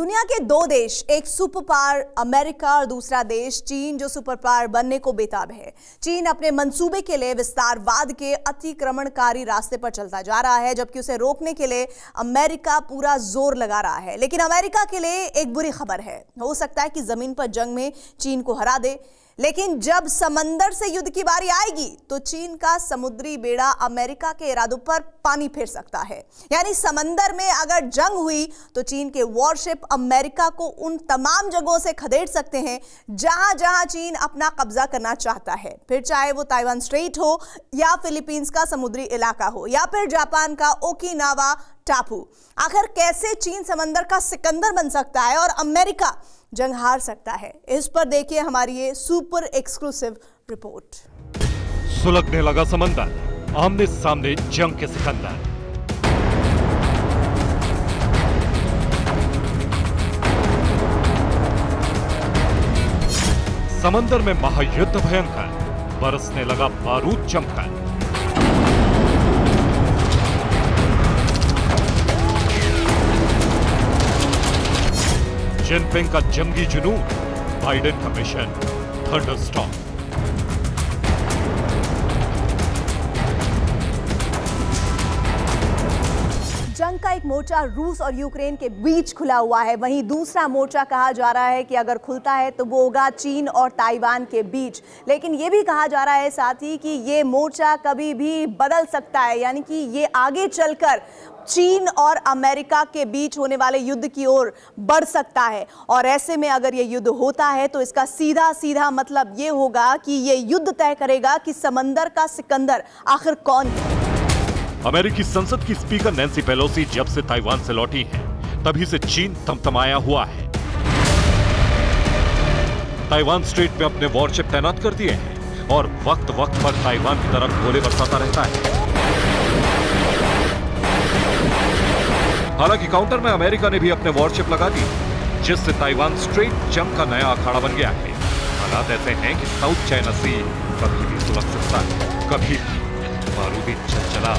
दुनिया के दो देश, एक सुपर पावर अमेरिका और दूसरा देश चीन, जो सुपर पावर बनने को बेताब है। चीन अपने मंसूबे के लिए विस्तारवाद के अतिक्रमणकारी रास्ते पर चलता जा रहा है, जबकि उसे रोकने के लिए अमेरिका पूरा जोर लगा रहा है। लेकिन अमेरिका के लिए एक बुरी खबर है, हो सकता है कि जमीन पर जंग में चीन को हरा दे, लेकिन जब समंदर से युद्ध की बारी आएगी तो चीन का समुद्री बेड़ा अमेरिका के इरादों पर पानी फेर सकता है। यानी समंदर में अगर जंग हुई तो चीन के वॉरशिप अमेरिका को उन तमाम जगहों से खदेड़ सकते हैं जहां जहां चीन अपना कब्जा करना चाहता है, फिर चाहे वो ताइवान स्ट्रेट हो या फिलीपींस का समुद्री इलाका हो या फिर जापान का ओकिनावा टापू। आखिर कैसे चीन समंदर का सिकंदर बन सकता है और अमेरिका जंग हार सकता है, इस पर देखिए हमारी ये सुपर एक्सक्लूसिव रिपोर्ट। सुलगने लगा समंदर, आमने सामने जंग के सिकंदर। समंदर में महायुद्ध भयंकर, बरसने लगा बारूद जमकर। जिनपिंग का जंगी जुनून, बाइडेन का मिशन थंडरस्टॉर्म। जंग का एक मोर्चा रूस और यूक्रेन के बीच खुला हुआ है, वहीं दूसरा मोर्चा कहा जा रहा है कि अगर खुलता है तो वो होगा चीन और ताइवान के बीच। लेकिन ये भी कहा जा रहा है साथ ही कि ये मोर्चा कभी भी बदल सकता है, यानी कि ये आगे चलकर चीन और अमेरिका के बीच होने वाले युद्ध की ओर बढ़ सकता है। और ऐसे में अगर ये युद्ध होता है तो इसका सीधा सीधा मतलब ये होगा कि ये युद्ध तय करेगा कि समंदर का सिकंदर आखिर कौन है। अमेरिकी संसद की स्पीकर नैन्सी पेलोसी जब से ताइवान से लौटी हैं, तभी से चीन तमतमाया हुआ है। ताइवान स्ट्रेट में अपने वॉरशिप तैनात कर दिए हैं और वक्त वक्त पर ताइवान की तरफ गोले बरसाता रहता है। हालांकि काउंटर में अमेरिका ने भी अपने वॉरशिप लगा दी, जिससे ताइवान स्ट्रेट जंग का नया अखाड़ा बन गया है। हालात ऐसे हैं कि साउथ चाइना सी कभी भी सुलग सकता है, कभी भी बारूदी चला।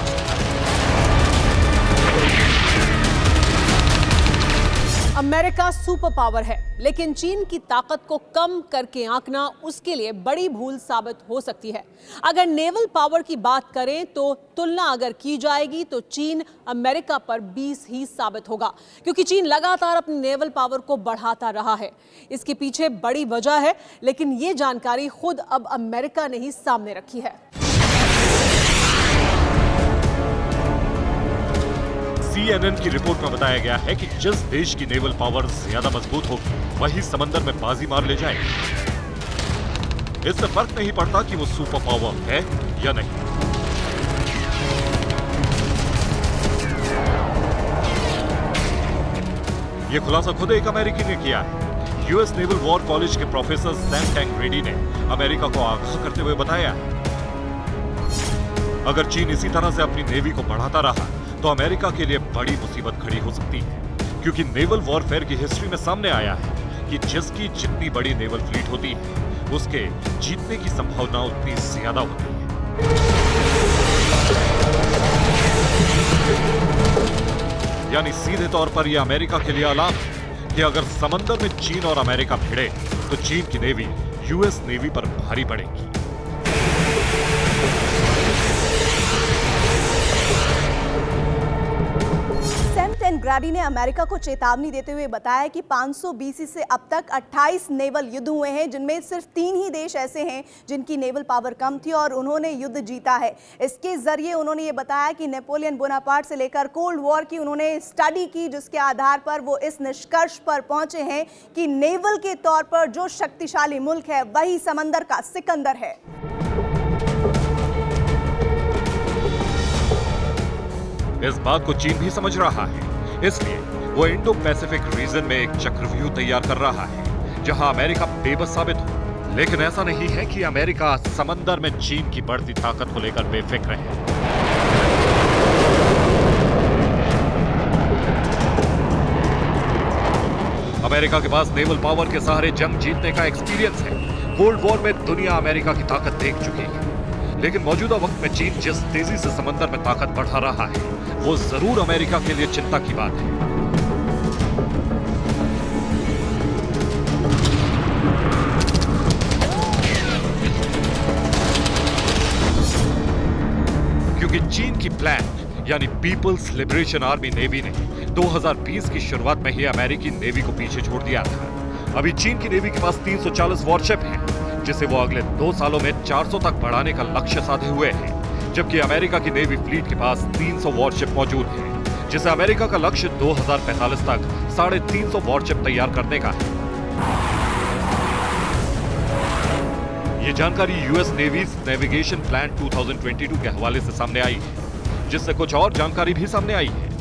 अमेरिका सुपर पावर है, लेकिन चीन की ताकत को कम करके आंकना उसके लिए बड़ी भूल साबित हो सकती है। अगर नेवल पावर की बात करें तो तुलना अगर की जाएगी तो चीन अमेरिका पर 20 ही साबित होगा, क्योंकि चीन लगातार अपनी नेवल पावर को बढ़ाता रहा है। इसके पीछे बड़ी वजह है, लेकिन ये जानकारी खुद अब अमेरिका ने ही सामने रखी है। CNN की रिपोर्ट में बताया गया है कि जिस देश की नेवल पावर ज्यादा मजबूत होगी, वही समंदर में बाजी मार ले जाएगी। इससे फर्क नहीं पड़ता कि वो सुपर पावर है या नहीं। ये खुलासा खुद एक अमेरिकी ने किया है। यूएस नेवल वॉर कॉलेज के प्रोफेसर सैम टैंकरेडी ने अमेरिका को आगाह करते हुए बताया, अगर चीन इसी तरह से अपनी नेवी को बढ़ाता रहा तो अमेरिका के लिए बड़ी मुसीबत खड़ी हो सकती है, क्योंकि नेवल वॉरफेयर की हिस्ट्री में सामने आया है कि जिसकी जितनी बड़ी नेवल फ्लीट होती है, उसके जीतने की संभावना उतनी ज्यादा होती है। यानी सीधे तौर पर यह अमेरिका के लिए अलार्म है कि अगर समंदर में चीन और अमेरिका भिड़े तो चीन की नेवी यूएस नेवी पर भारी पड़ेगी। टैंकरेडी ने अमेरिका को चेतावनी देते हुए बताया कि 500 BC से अब तक 28 नेवल युद्ध हुए हैं, जिनमें सिर्फ 3 ही देश ऐसे हैं जिनकी नेवल पावर कम थी और उन्होंने युद्ध जीता है। इसके जरिए उन्होंने ये बताया कि नेपोलियन बोनापार्ट से लेकर कोल्ड वॉर की उन्होंने स्टडी की, जिसके आधार पर वो इस निष्कर्ष पर पहुंचे हैं कि नेवल के तौर पर जो शक्तिशाली मुल्क है वही समंदर का सिकंदर है। इस बात को चीन भी समझ रहा है, इसलिए वो इंडो पैसिफिक रीजन में एक चक्रव्यूह तैयार कर रहा है जहां अमेरिका बेबस साबित हो। लेकिन ऐसा नहीं है कि अमेरिका समंदर में चीन की बढ़ती ताकत को लेकर बेफिक्र है। अमेरिका के पास नेवल पावर के सहारे जंग जीतने का एक्सपीरियंस है। कोल्ड वॉर में दुनिया अमेरिका की ताकत देख चुकी है, लेकिन मौजूदा वक्त में चीन जिस तेजी से समंदर में ताकत बढ़ा रहा है, वो जरूर अमेरिका के लिए चिंता की बात है। यानी पीपल्स लिबरेशन आर्मी नेवी ने 2020 की शुरुआत में ही अमेरिकी नेवी को पीछे छोड़ दिया था। अभी चीन की नेवी के पास 340 वॉरशिप हैं, जिसे वो अगले 2 सालों में 400 तक बढ़ाने का लक्ष्य साधे हुए हैं, जबकि अमेरिका की नेवी फ्लीट के पास 300 वॉरशिप मौजूद है, जिसे अमेरिका का लक्ष्य 2045 तक 350 वॉरशिप तैयार करने का है। ये जानकारी यूएस नेवी नेविगेशन प्लान 2022 के हवाले से सामने आई है, जिससे कुछ और जानकारी भी सामने आई है।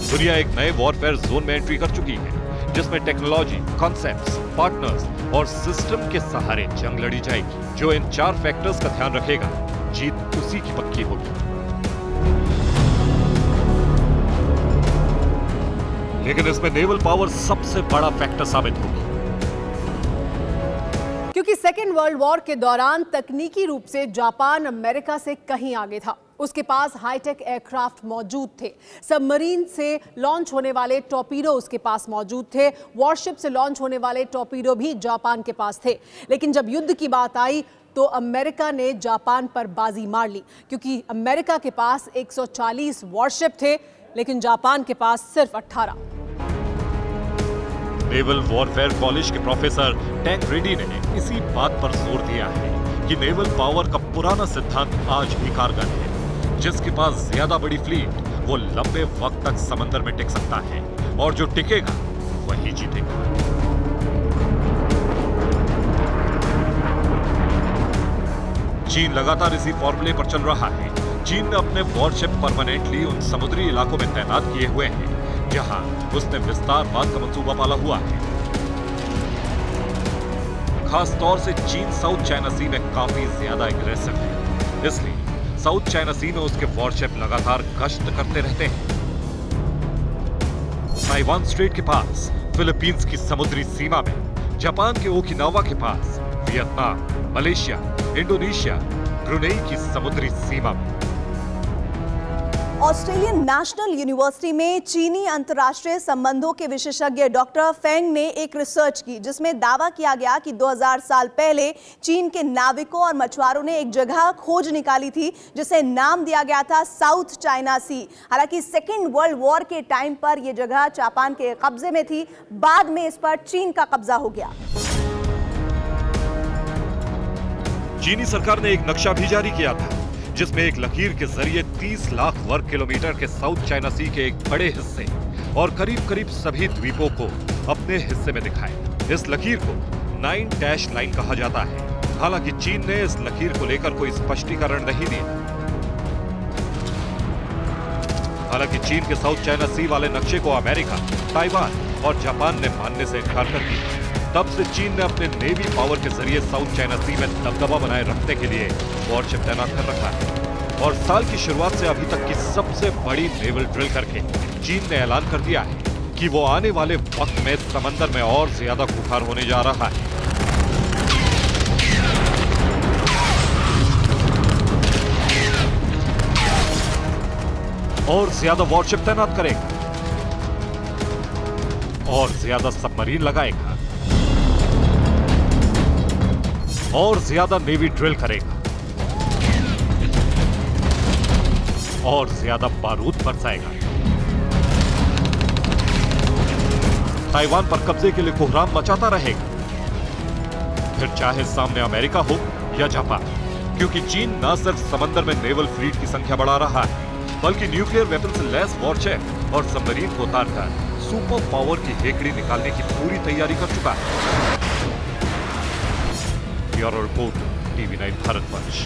दुनिया एक नए वॉरफेयर जोन में एंट्री कर चुकी है, जिसमें टेक्नोलॉजी, कॉन्सेप्ट्स, पार्टनर्स और सिस्टम के सहारे जंग लड़ी जाएगी। जो इन 4 फैक्टर्स का ध्यान रखेगा, जीत उसी की पक्की होगी। लेकिन इसमें नेवल पावर सबसे बड़ा फैक्टर साबित होगी, क्योंकि सेकेंड वर्ल्ड वॉर के दौरान तकनीकी रूप से जापान अमेरिका से कहीं आगे था। उसके पास हाईटेक एयरक्राफ्ट मौजूद थे, सबमरीन से लॉन्च होने वाले टॉर्पीडो उसके पास मौजूद थे, वॉरशिप से लॉन्च होने वाले टॉर्पीडो भी जापान के पास थे। लेकिन जब युद्ध की बात आई तो अमेरिका ने जापान पर बाजी मार ली, क्योंकि अमेरिका के पास 140 वॉरशिप थे, लेकिन जापान के पास सिर्फ 18। नेवल वॉरफेयर कॉलेज के प्रोफेसर टैंक रेड्डी ने इसी बात पर जोर दिया है कि नेवल पावर का पुराना सिद्धांत आज भी कारगर है। जिसके पास ज्यादा बड़ी फ्लीट, वो लंबे वक्त तक समंदर में टिक सकता है, और जो टिकेगा वही जीतेगा। चीन लगातार इसी फॉर्मूले पर चल रहा है। चीन ने अपने वॉरशिप परमानेंटली उन समुद्री इलाकों में तैनात किए हुए हैं जहां उसने विस्तारवाद का मंसूबा पाला हुआ है। खास तौर से चीन साउथ चाइना सी में काफी ज्यादा एग्रेसिव है, इसलिए साउथ चाइना सी में उसके वॉरशिप लगातार गश्त करते रहते हैं। ताइवान स्ट्रेट के पास, फिलीपींस की समुद्री सीमा में, जापान के ओकिनावा के पास, वियतनाम, मलेशिया, इंडोनेशिया, ब्रुनेई की समुद्री सीमा में। ऑस्ट्रेलियन नेशनल यूनिवर्सिटी में चीनी अंतर्राष्ट्रीय संबंधों के विशेषज्ञ डॉक्टर फेंग ने एक रिसर्च की, जिसमें दावा किया गया कि 2000 साल पहले चीन के नाविकों और मछुआरों ने एक जगह खोज निकाली थी जिसे नाम दिया गया था साउथ चाइना सी। हालांकि सेकेंड वर्ल्ड वॉर के टाइम पर यह जगह जापान के कब्जे में थी, बाद में इस पर चीन का कब्जा हो गया। चीनी सरकार ने एक नक्शा भी जारी किया था, जिसमें एक लकीर के जरिए 30 लाख वर्ग किलोमीटर के साउथ चाइना सी के एक बड़े हिस्से और करीब सभी द्वीपों को अपने हिस्से में दिखाया। इस लकीर को 9 डैश लाइन कहा जाता है। हालांकि चीन ने इस लकीर को लेकर कोई स्पष्टीकरण नहीं दिया। हालांकि चीन के साउथ चाइना सी वाले नक्शे को अमेरिका, ताइवान और जापान ने मानने से इनकार कर दिया। तब से चीन ने अपने नेवी पावर के जरिए साउथ चाइना सी में दबदबा बनाए रखने के लिए वॉरशिप तैनात कर रखा है, और साल की शुरुआत से अभी तक की सबसे बड़ी नेवल ड्रिल करके चीन ने ऐलान कर दिया है कि वो आने वाले वक्त में समंदर में और ज्यादा खुखार होने जा रहा है। और ज्यादा वॉरशिप तैनात करेगा और ज्यादा सबमरीन लगाएगा और ज्यादा नेवी ड्रिल करेगा और ज्यादा बारूद बरसाएगा। ताइवान पर कब्जे के लिए कोहराम मचाता रहेगा, फिर चाहे सामने अमेरिका हो या जापान, क्योंकि चीन न सिर्फ समंदर में नेवल फ्लीट की संख्या बढ़ा रहा है, बल्कि न्यूक्लियर वेपन से लैस वॉरशिप और सबमरीन को उतारकर सुपर पावर की हेकड़ी निकालने की पूरी तैयारी कर चुका है। Bureau report, TV9 Bharatvarsh.